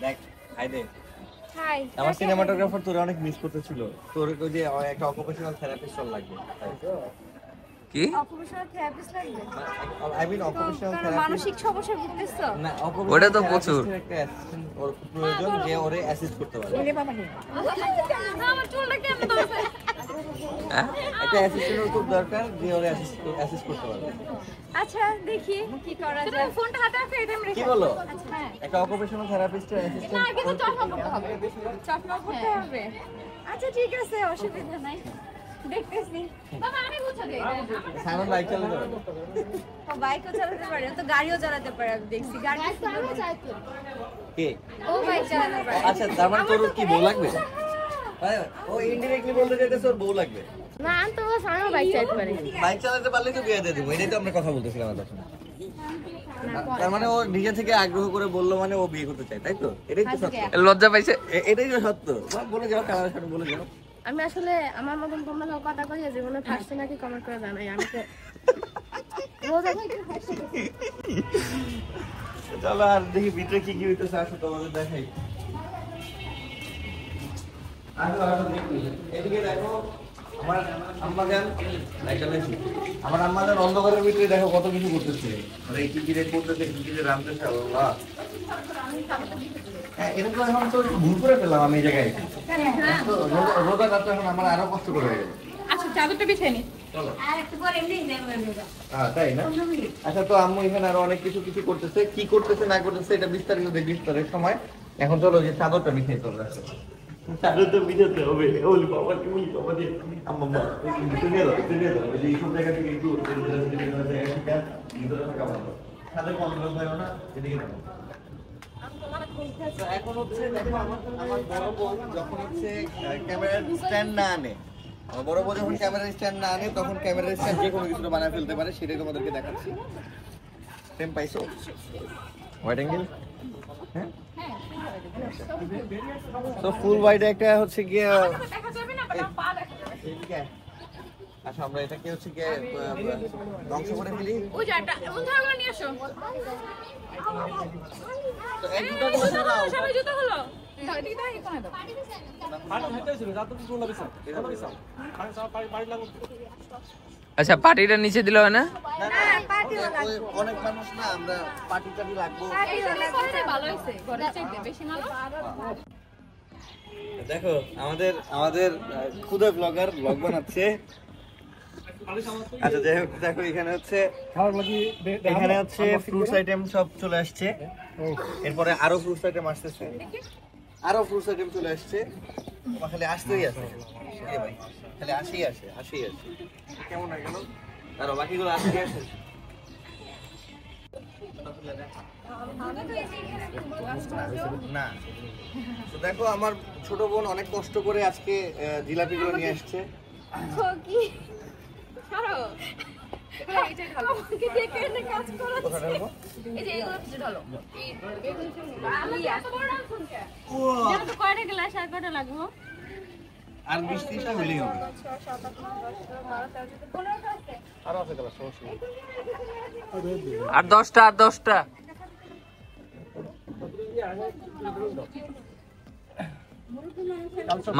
[SPEAKER 1] দেখ হাই দে,
[SPEAKER 3] হাই।
[SPEAKER 1] আমার সিনেমাটোগ্রাফার তোরে অনেক মিস করতেছিল। তোর ওই যে একটা অকুপেশনাল থেরাপিস্ট লাগবে।
[SPEAKER 4] কি
[SPEAKER 3] অকুপেশনাল থেরাপিস্ট লাগবে?
[SPEAKER 1] আই মিন অকুপেশনাল
[SPEAKER 3] তোর
[SPEAKER 1] থেরাপিস্ট
[SPEAKER 3] মানসিক সমস্যা ভুগতেছো?
[SPEAKER 1] না,
[SPEAKER 4] ওটা তো প্রচুর।
[SPEAKER 1] একটা অ্যাসিস্ট্যান্ট ওর খুব প্রয়োজন, যে ওরে অ্যাসিস্ট করতে পারে।
[SPEAKER 3] আমার চুলটা কেমন ধরছে?
[SPEAKER 1] একটা অ্যাসিস্ট্যান্ট খুব দরকার, যে ওরে অ্যাসিস্ট করতে পারে।
[SPEAKER 3] আচ্ছা দেখি কি করা যায়।
[SPEAKER 2] ফোনটা হাতে আছে, এটা আমি
[SPEAKER 1] কি বলো? একটা অকুপেশনাল থেরাপিস্টের অ্যাসিস্ট্যান্ট
[SPEAKER 2] কিন্তু চশমা পড়তে হবে।
[SPEAKER 3] চশমা পড়তে হবে? আচ্ছা ঠিক আছে, অসুবিধা নাই, দেখতেছি।
[SPEAKER 2] বাবা আমি বুঝা দেই।
[SPEAKER 1] সামনে বাইক চালাতে পারে।
[SPEAKER 3] ও বাইকও চালাতে পারে, ও তো গাড়িও চালাতে পারে, আমি দেখছি গাড়ি।
[SPEAKER 1] কে?
[SPEAKER 3] ও বাইক চালাতে পারে।
[SPEAKER 1] আচ্ছা তার মানে তোর কি বউ লাগবে? ও ইনডিরেক্টলি বলতে চাইতেছে ওর বউ লাগবে।
[SPEAKER 3] না আমি তো বস আমিও বাইক চালাতে পারি।
[SPEAKER 1] বাইক চালাতে পারলে তো বিয়ে দিয়ে দেবো, এটাই তো আমরা কথা বলতেছিলাম তখন। তার মানে ও নিজে থেকে আগ্রহ করে বললো মানে ও বিয়ে করতে চায়, তাই তো? এটাই তো সত্য,
[SPEAKER 4] লজ্জা পাইছে।
[SPEAKER 1] এটাই তো সত্য। বলে যাও, ক্যামেরার সামনে বলে যাও।
[SPEAKER 3] আমি আসলে আমার মতন তোমরা সব কথা কইয়া জীবনে ফার্স্টে নাকি কমেন্ট করে জানাই আমি তো রোজ
[SPEAKER 1] চলো আর দেখি ভিতরে কি কি হইতেছে, আসো তোমাদের দেখাই। আসো আসো দেখি, এদিকে দেখো আমার আম্মা জান, আমার আম্মা জান অন্ধকারের ভিতরে দেখো কত কিছু করতেছে, মানে কি কি রে করতেছে, কি কি রে রামতেছে। আল্লাহ, হ্যাঁ এরকম এখন তো ভুল করে ফেললাম আমি এই জায়গায়। রোজা রাত এখন আমার আরো কষ্ট করে হয়ে গেল।
[SPEAKER 6] আচ্ছা চাদরটা বিছিয়ে নি।
[SPEAKER 1] তাই না? আচ্ছা, তো আম্মু এখানে আরো অনেক কিছু কিছু করতেছে, কি করতেছে না করতেছে এটা বিস্তারিত দেখবি বিস্তারের সময়। এখন চলো যে চাদরটা বিছিয়ে চলে আসে। চাদরটা বিছাতে হবে। ওলি বাবা কি বলি বাবা দিয়ে আম্মা তুমি দাও এই সব জায়গা থেকে একটু ভিতরে থাকা ভালো। তাদের কন্ট্রোল হয় না, এদিকে দাও। এখন হচ্ছে দেখো আমার বড় বউ যখন হচ্ছে ক্যামেরার স্ট্যান্ড না আনে, আমার বড় বউ যখন ক্যামেরার স্ট্যান্ড না আনে তখন ক্যামেরার স্ট্যান্ড যে কোনো কিছু বানায় ফেলতে পারে, সেটাই তোমাদেরকে দেখাচ্ছি। সেম পাইছো হোয়াইট অ্যাঙ্গেল? হ্যাঁ, তো ফুল হোয়াইট একটা হচ্ছে গিয়ে
[SPEAKER 6] দেখা যাবে না বাবা, পা দেখা যাবে।
[SPEAKER 1] এদিকে আচ্ছা, আমরা এটাকে হচ্ছে গিয়ে ধ্বংস করে ফেলি।
[SPEAKER 6] ওই জায়গাটা এমন ধরনের নিয়ে আসো।
[SPEAKER 1] তো এক দুটো করে দাও।
[SPEAKER 6] সবাই জুতো হলো। এদিকে দাও, এখানে দাও।
[SPEAKER 4] আচ্ছা পার্টিটা নিচে দিলে হয় না?
[SPEAKER 1] না ওই অনেক মানুষ না, আমরা পার্টি টাটি লাগবো।
[SPEAKER 6] ভালো হয়েছে, ঘরে চাইতে বেশি মানুষ।
[SPEAKER 1] দেখো আমাদের খুদে ব্লগার ব্লগ বানাচ্ছে। আচ্ছা যাই হোক, দেখো এখানে হচ্ছে ফ্রুটস আইটেম সব চলে আসছে, এরপরে আরো ফ্রুটস আইটেম আসতেছে, আরো ফ্রুটস আইটেম চলে আসছে, খালি আসতেই আছে ভাই, খালি আসেই আসে। কেমন হয়ে গেল? আরো বাকিগুলো আসতেই আসে। না তো দেখো আমার ছোট বোন অনেক কষ্ট করে আজকে জিলাপিগুলো নিয়ে আসছে। কোথায় ঢালবো? আর 20-30টা হলেই হবে। আরো আছে কালার, সমস্যা নেই।
[SPEAKER 4] আর 10টা।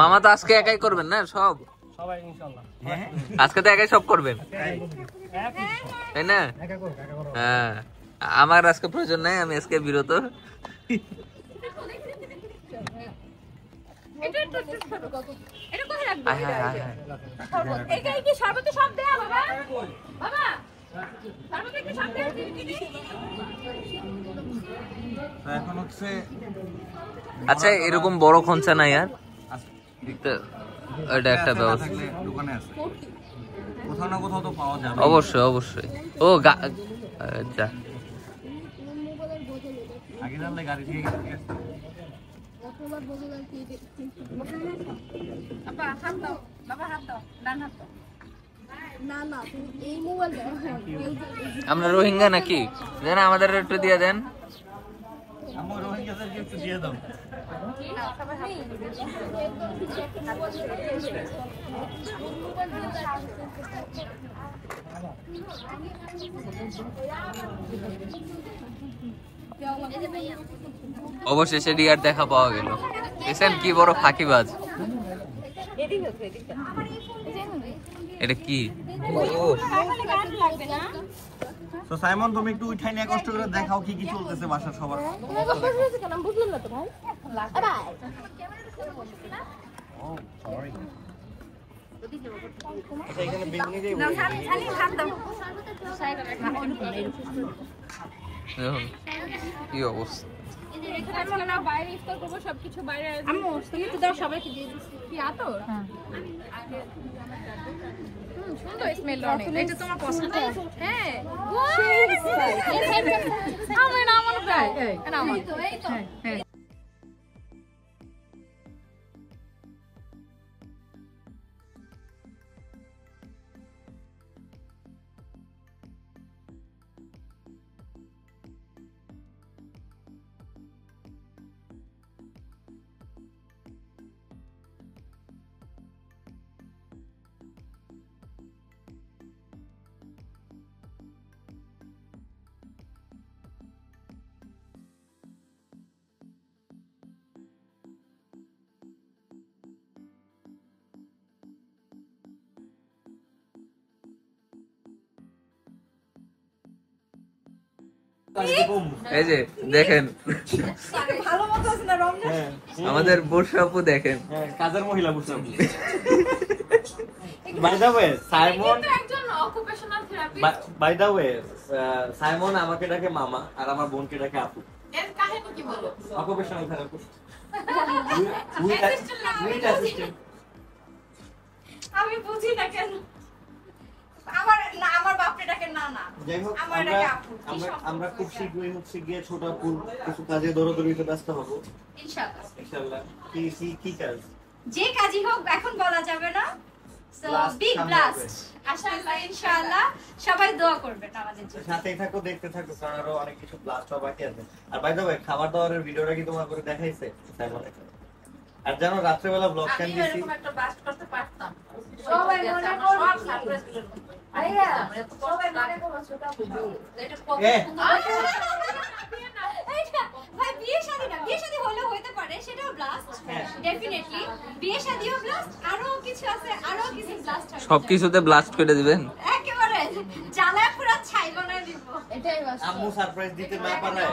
[SPEAKER 4] মামা তো আজকে একাই করবেন না সব?
[SPEAKER 5] সবাই ইনশাআল্লাহ।
[SPEAKER 4] আজকে তো একাই সব করবেন, তাই না? হ্যাঁ, আমার আজকে প্রয়োজন নাই, আমি আজকে বিরত।
[SPEAKER 1] এখন হচ্ছে
[SPEAKER 4] আচ্ছা এরকম বড় খঞ্চা নাই আর? এটা একটা ব্যবস্থা
[SPEAKER 1] দোকানে আছে, কোথাও না কোথাও তো পাওয়া যাবে।
[SPEAKER 4] অবশ্যই। ও আচ্ছা,
[SPEAKER 1] আগে জানলে গাড়ি থেকে গেছে।
[SPEAKER 4] আমরা রোহিঙ্গা নাকি? দেন আমাদের একটু দিয়ে দেন।
[SPEAKER 1] আমার রোহিঙ্গাদেরকে একটু দিয়ে দাও।
[SPEAKER 4] অবশেষে রিয়ার দেখা পাওয়া গেল। দেখছেন কি বড় ফাঁকিবাজ। এটা কি?
[SPEAKER 1] তো সাইমন তুমি একটু উঠাই নিয়ে কষ্ট করে দেখাও কি কি চলতেছে বাসার সবার।
[SPEAKER 3] বুঝলাম না তো ভাই।
[SPEAKER 1] আচ্ছা এখানে বেগুনি দিয়ে
[SPEAKER 4] কি অবস্থা?
[SPEAKER 6] সবকিছু বাইরে সবাইকে দিয়ে দিচ্ছি। কি আতর? সুন্দর স্মেল অনেক। এটা তোমার পছন্দ? হ্যাঁ। আমার না আমার প্রায়। না আমার। এই তো। হ্যাঁ।
[SPEAKER 4] এই যে দেখেন
[SPEAKER 3] ভালো মতো আছে না রমজান?
[SPEAKER 4] আমাদের বর্ষা আপু দেখেন।
[SPEAKER 1] কাজের মহিলা বুঝলাম। বাই দ্য ওয়ে সাইমন
[SPEAKER 2] একজন occupational therapist.
[SPEAKER 1] By the way Simon আমাকে ডাকে মামা আর আমার বোনকে ডাকে আপু।
[SPEAKER 2] এর কাহিনী কি বলো?
[SPEAKER 1] Occupational therapist.
[SPEAKER 3] আমি বুঝি না কেন আমার না আমার বাপরে ডাকে না না
[SPEAKER 1] যাই হোক
[SPEAKER 3] আমার ডাকে আপু।
[SPEAKER 1] আমরা খুব শীঘ্রই হচ্ছে গিয়ে ছোট আপুর কিছু কাজে দৌড়াদৌড়িতে ব্যস্ত হবো
[SPEAKER 3] ইনশাআল্লাহ
[SPEAKER 1] ইনশাআল্লাহ। কি কাজ?
[SPEAKER 3] যে কাজই হোক এখন বলা যাবে না। সো
[SPEAKER 1] Blast
[SPEAKER 3] বিগ
[SPEAKER 1] সামনে
[SPEAKER 3] ব্লাস্ট আশাআল্লাহ ইনশাআল্লাহ সবাই দোয়া করবেন আমাদের জন্য।
[SPEAKER 1] সাথেই থাকো, দেখতে থাকো, কারণ আরো অনেক কিছু ব্লাস্ট হওয়া বাকি আছে। আর বাই দ্য ওয়ে খাবার দাবারের ভিডিওটা কি তোমার করে দেখাইছে সাইমন? আর জানো রাত্রেবেলা ব্লগ ক্যান
[SPEAKER 6] আমি
[SPEAKER 1] দিছি
[SPEAKER 6] এরকম একটা ব্লাস্ট করতে পারতাম।
[SPEAKER 3] সবাই মনে
[SPEAKER 6] সব
[SPEAKER 3] করবে
[SPEAKER 6] সারপ্রাইজ গুলো
[SPEAKER 3] আইয়া
[SPEAKER 6] এত সবাই মনে করবে ছোট বুঝি এটা কত
[SPEAKER 1] এ।
[SPEAKER 3] এইটা ভাই বিয়ে শাদী না, বিয়ে শাদী হলেও হইতে পারে, সেটাও ব্লাস্ট ডেফিনেটলি। বিয়ে শাদীও ব্লাস্ট, আরো কিছু আছে, আরো কিছু ব্লাস্ট হবে
[SPEAKER 4] সবকিছুতে ব্লাস্ট করে দিবেন।
[SPEAKER 3] একেবারে জ্বালায় পুরো ছাই বানায় দিব।
[SPEAKER 6] এটাই বাস
[SPEAKER 1] আম্মু সারপ্রাইজ দিতে না পারে।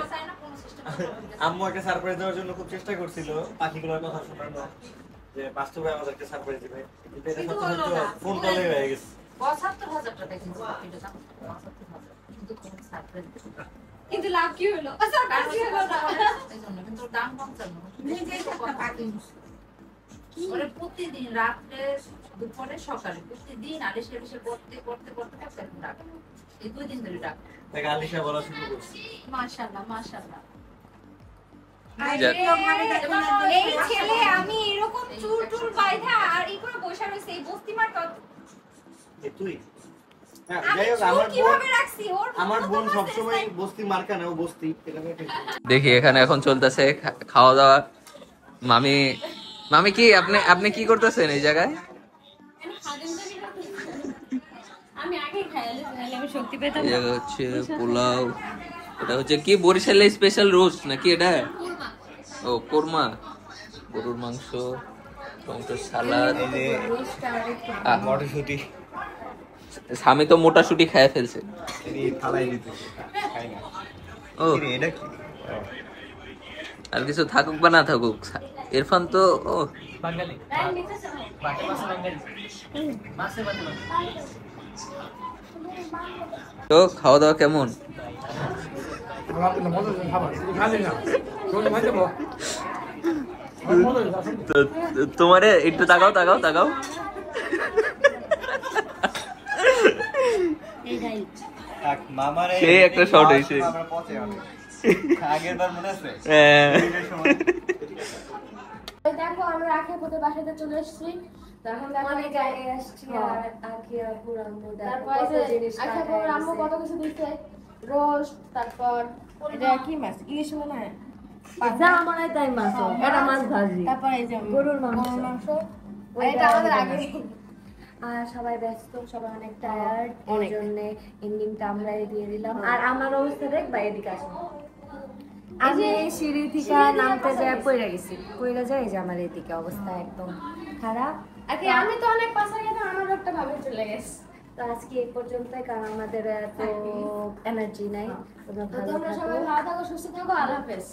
[SPEAKER 1] আম্মু একটা সারপ্রাইজ দেওয়ার জন্য খুব চেষ্টা করছিল, পাখিগুলোর কথা শোনানো যে বাস্তবে আমাদেরকে সারপ্রাইজ দিবে, কিন্তু এটা সত্যি ফোন কলে হয়ে গেছে।
[SPEAKER 6] ৭৫,০০০ টাকা কিনছি কিন্তু দাম ৭৫,০০০ কিন্তু কোন সারপ্রাইজ
[SPEAKER 3] কিন্তু লাভ কি হলো? আচ্ছা কাজ কি হলো না?
[SPEAKER 6] এইজন্য কিন্তু দাম কম চাল না নিজেই একটা পাখি ওরে প্রতিদিন রাতে দুপুরে সকালে প্রতিদিন আলিশে এসে পড়তে পড়তে পড়তে পড়তে ডাক এই 2 দিন ধরে ডাক
[SPEAKER 1] তাকে আলিশা বলা শুরু করছে।
[SPEAKER 3] মাশাআল্লাহ মাশাআল্লাহ।
[SPEAKER 4] যাক।
[SPEAKER 3] এই ছেলে আমি এরকম চুল টুল বাইধা আর এই করে বসে রইছে এই বস্তি মার কত
[SPEAKER 1] এ তুই? হ্যাঁ,
[SPEAKER 3] আমি
[SPEAKER 1] যাই হোক
[SPEAKER 3] চুল কিভাবে রাখছি ওর
[SPEAKER 1] আমার বোন
[SPEAKER 3] মতো
[SPEAKER 1] সবসময় বস্তি মার্কা না, ও বস্তি এটা নিয়ে ঠিক।
[SPEAKER 4] দেখি এখানে এখন চলতেছে খাওয়া দাওয়া। মামি কি আপনি কি করতেছেন এই জায়গায়?
[SPEAKER 3] আমি আগে খাইলে আমি শক্তি পেতাম।
[SPEAKER 4] এই জায়গা হচ্ছে পোলাও, এটা হচ্ছে কি বরিশালের স্পেশাল রোস্ট নাকি এটা? ও কোরমা, গরুর মাংস, টমেটো সালাদ।
[SPEAKER 1] মটরশুটি
[SPEAKER 4] স্বামী তো মোটা শুটি খায় ফেলছে।
[SPEAKER 1] ফালাই দিতে খাই না।
[SPEAKER 4] ও
[SPEAKER 1] এটা কি?
[SPEAKER 4] আর কিছু থাকুক বা না থাকুক, ইরফান তো ও তো খাওয়া দাওয়া কেমন? তোমারে একটু তাকাও।
[SPEAKER 1] মামারে
[SPEAKER 4] সেই একটা শট হইছে।
[SPEAKER 1] আমরা পথে অনেক আগের বার মনে আছে?
[SPEAKER 4] হ্যাঁ।
[SPEAKER 7] দেখো আমরা আখের পথে বাসাতে চলে এসেছি। তখন অনেক জায়গায় আসছি আর আখি আপুর আম্মু আম্মু কত কিছু দিচ্ছে, রোস্ট, তারপর এটা কি মাছ, ইলিশ মনে হয়, যা মনে হয় তাই মাছ, এটা মাছ ভাজি, তারপর এই যে গরুর মাংস, এটা আমাদের আগে। আর সবাই ব্যস্ত, সবাই অনেক টায়ার্ড, এই জন্য এন্ডিংটা আমরাই দিয়ে দিলাম। আর আমার অবস্থা দেখ বা এদিকে আসো, আমি সিঁড়ি থেকে নামতে যায় পড়ে গেছি, পড়ে যায় যে আমার এদিকে অবস্থা একদম খারাপ। আমি তো অনেক পাশে গেলাম, আমার একটা ভাবে চলে গেছে। তো আজকে এই পর্যন্তই, কারণ আমাদের এত এনার্জি নাই। তোমরা ভালো থাকো, সুস্থ থাকো, আল্লাহ হাফেজ।